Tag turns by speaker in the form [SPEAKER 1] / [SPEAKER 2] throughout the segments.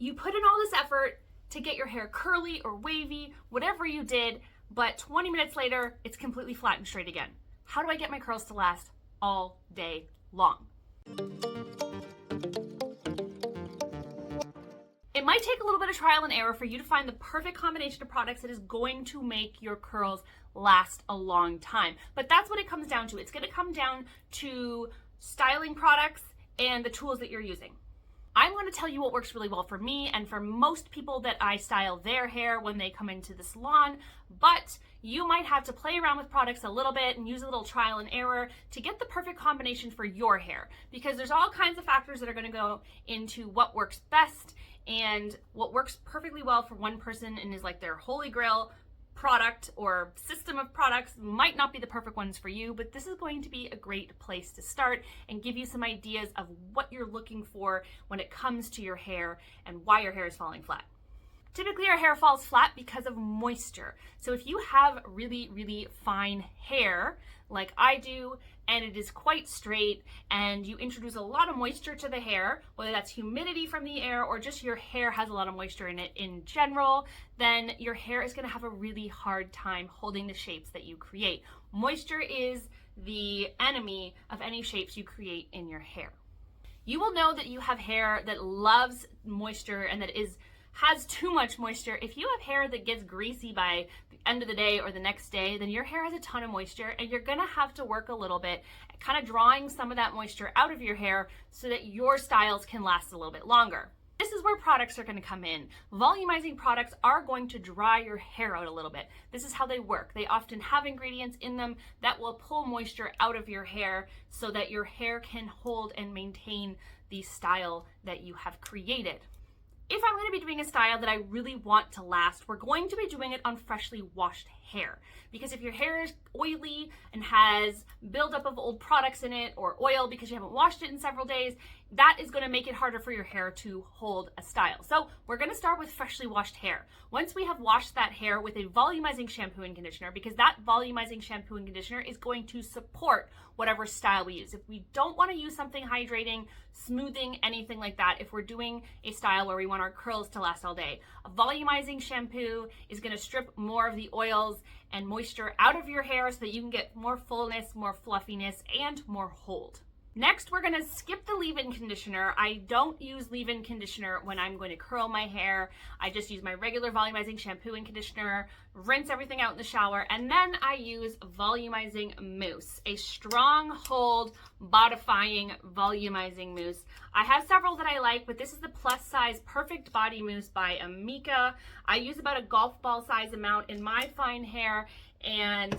[SPEAKER 1] You put in all this effort to get your hair curly or wavy, whatever you did, but 20 minutes later, it's completely flat and straight again. How do I get my curls to last all day long? It might take a little bit of trial and error for you to find the perfect combination of products that is going to make your curls last a long time. But that's what it comes down to. It's going to come down to styling products and the tools that you're using. I'm going to tell you what works really well for me and for most people that I style their hair when they come into the salon, but you might have to play around with products a little bit and use a little trial and error to get the perfect combination for your hair, because there's all kinds of factors that are going to go into what works best, and what works perfectly well for one person and is like their holy grail product or system of products might not be the perfect ones for you, but this is going to be a great place to start and give you some ideas of what you're looking for when it comes to your hair and why your hair is falling flat. Typically, our hair falls flat because of moisture. So if you have really, really fine hair, like I do, and it is quite straight, and you introduce a lot of moisture to the hair, whether that's humidity from the air or just your hair has a lot of moisture in it in general, then your hair is going to have a really hard time holding the shapes that you create. Moisture is the enemy of any shapes you create in your hair. You will know that you have hair that loves moisture and that has too much moisture. If you have hair that gets greasy by the end of the day or the next day, then your hair has a ton of moisture and you're gonna have to work a little bit at kind of drawing some of that moisture out of your hair so that your styles can last a little bit longer. This is where products are going to come in. Volumizing products are going to dry your hair out a little bit. This is how they work. They often have ingredients in them that will pull moisture out of your hair so that your hair can hold and maintain the style that you have created. If I'm going to be doing a style that I really want to last, we're going to be doing it on freshly washed hair. Because if your hair is oily and has buildup of old products in it or oil because you haven't washed it in several days, that is going to make it harder for your hair to hold a style. So we're going to start with freshly washed hair. Once we have washed that hair with a volumizing shampoo and conditioner, because that volumizing shampoo and conditioner is going to support whatever style we use. If we don't want to use something hydrating, smoothing, anything like that, if we're doing a style where we want our curls to last all day, a volumizing shampoo is going to strip more of the oils and moisture out of your hair so that you can get more fullness, more fluffiness, and more hold. Next, we're going to skip the leave-in conditioner. I don't use leave-in conditioner when I'm going to curl my hair. I just use my regular volumizing shampoo and conditioner, rinse everything out in the shower, and then I use volumizing mousse, a strong hold, bodifying volumizing mousse. I have several that I like, but this is the plus size perfect body mousse by Amika. I use about a golf ball size amount in my fine hair and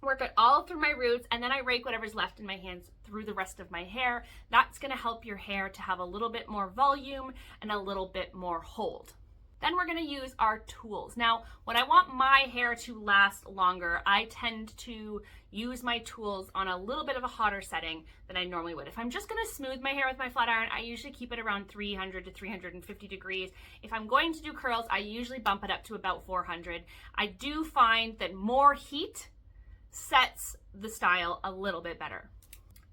[SPEAKER 1] work it all through my roots, and then I rake whatever's left in my hands through the rest of my hair. That's going to help your hair to have a little bit more volume and a little bit more hold. Then we're going to use our tools. Now, when I want my hair to last longer, I tend to use my tools on a little bit of a hotter setting than I normally would. If I'm just going to smooth my hair with my flat iron, I usually keep it around 300 to 350 degrees. If I'm going to do curls, I usually bump it up to about 400. I do find that more heat sets the style a little bit better.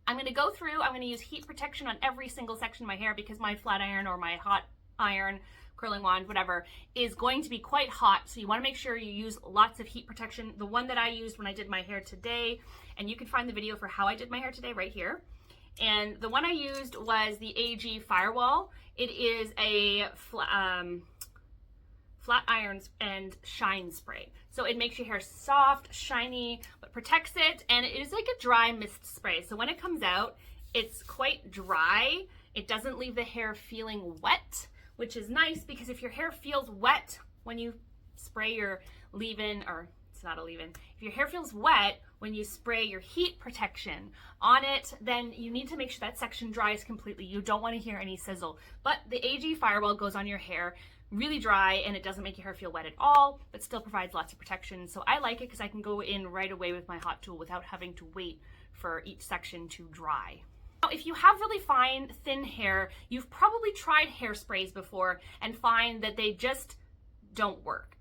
[SPEAKER 1] I'm going to go through, I'm going to use heat protection on every single section of my hair because my flat iron or my hot iron, curling wand, whatever, is going to be quite hot. So you want to make sure you use lots of heat protection. The one that I used when I did my hair today, and you can find the video for how I did my hair today right here. And the one I used was the AG Firewall. It is a flat irons and shine spray. So it makes your hair soft, shiny, but protects it, and it is like a dry mist spray. So when it comes out, it's quite dry. It doesn't leave the hair feeling wet, which is nice because if your hair feels wet when you spray your leave-in, or it's not a leave-in, if your hair feels wet when you spray your heat protection on it, then you need to make sure that section dries completely. You don't want to hear any sizzle. But the AG Firewall goes on your hair really dry and it doesn't make your hair feel wet at all, but still provides lots of protection. So I like it because I can go in right away with my hot tool without having to wait for each section to dry. Now, if you have really fine, thin hair, you've probably tried hairsprays before and find that they just don't work.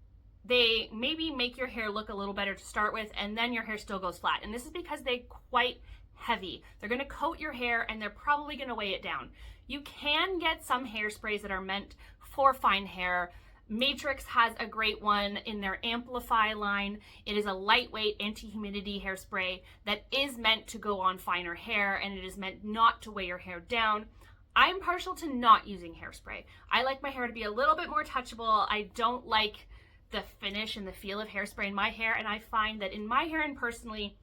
[SPEAKER 1] They maybe make your hair look a little better to start with, and then your hair still goes flat. And this is because they're quite heavy. They're going to coat your hair and they're probably going to weigh it down. You can get some hairsprays that are meant for fine hair. Matrix has a great one in their Amplify line. It is a lightweight anti-humidity hairspray that is meant to go on finer hair, and it is meant not to weigh your hair down. I'm partial to not using hairspray. I like my hair to be a little bit more touchable. I don't like the finish and the feel of hairspray in my hair, and I find that in my hair, and personally,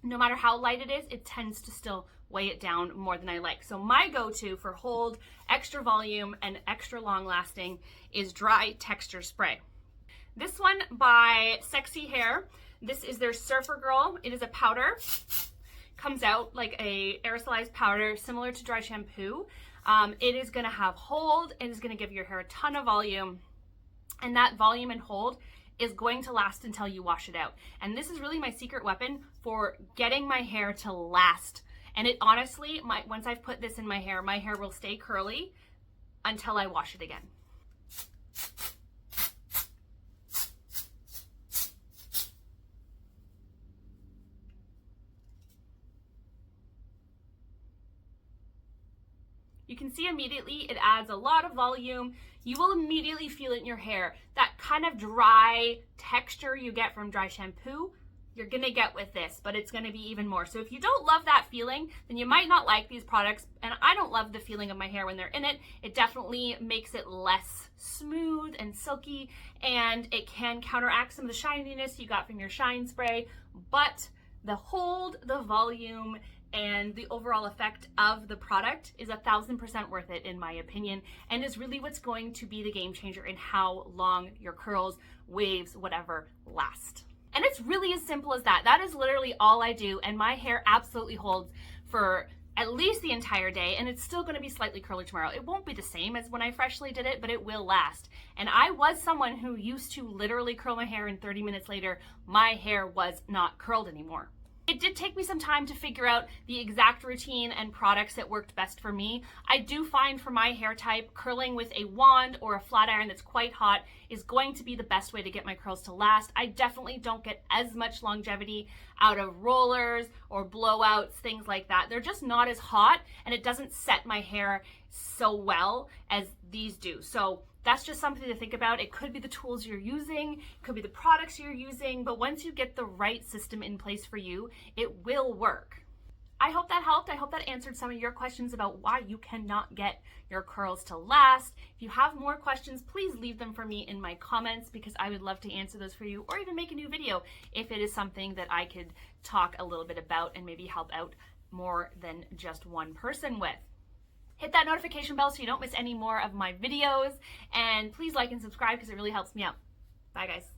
[SPEAKER 1] no matter how light it is, it tends to still weigh it down more than I like. So my go-to for hold, extra volume, and extra long lasting is dry texture spray. This one by Sexy Hair. This is their Surfer Girl. It is a powder. Comes out like a aerosolized powder similar to dry shampoo. It is gonna have hold. It is gonna give your hair a ton of volume. And that volume and hold is going to last until you wash it out. And this is really my secret weapon for getting my hair to last. And it honestly, once I've put this in my hair will stay curly until I wash it again. You can see immediately it adds a lot of volume. You will immediately feel it in your hair. That kind of dry texture you get from dry shampoo, you're gonna get with this, but it's gonna be even more. So if you don't love that feeling, then you might not like these products. And I don't love the feeling of my hair when they're in it. It definitely makes it less smooth and silky, and it can counteract some of the shininess you got from your shine spray. But the hold, the volume, and the overall effect of the product is 1000% worth it, in my opinion, and is really what's going to be the game changer in how long your curls, waves, whatever, last. And it's really as simple as that. That is literally all I do, and my hair absolutely holds for at least the entire day, and it's still gonna be slightly curly tomorrow. It won't be the same as when I freshly did it, but it will last. And I was someone who used to literally curl my hair, and 30 minutes later, my hair was not curled anymore. It did take me some time to figure out the exact routine and products that worked best for me. I do find for my hair type, curling with a wand or a flat iron that's quite hot is going to be the best way to get my curls to last. I definitely don't get as much longevity out of rollers or blowouts, things like that. They're just not as hot, and it doesn't set my hair so well as these do. So that's just something to think about. It could be the tools you're using, it could be the products you're using, but once you get the right system in place for you, it will work. I hope that helped. I hope that answered some of your questions about why you cannot get your curls to last. If you have more questions, please leave them for me in my comments, because I would love to answer those for you, or even make a new video if it is something that I could talk a little bit about and maybe help out more than just one person with. Hit that notification bell so you don't miss any more of my videos, and please like and subscribe because it really helps me out. Bye guys.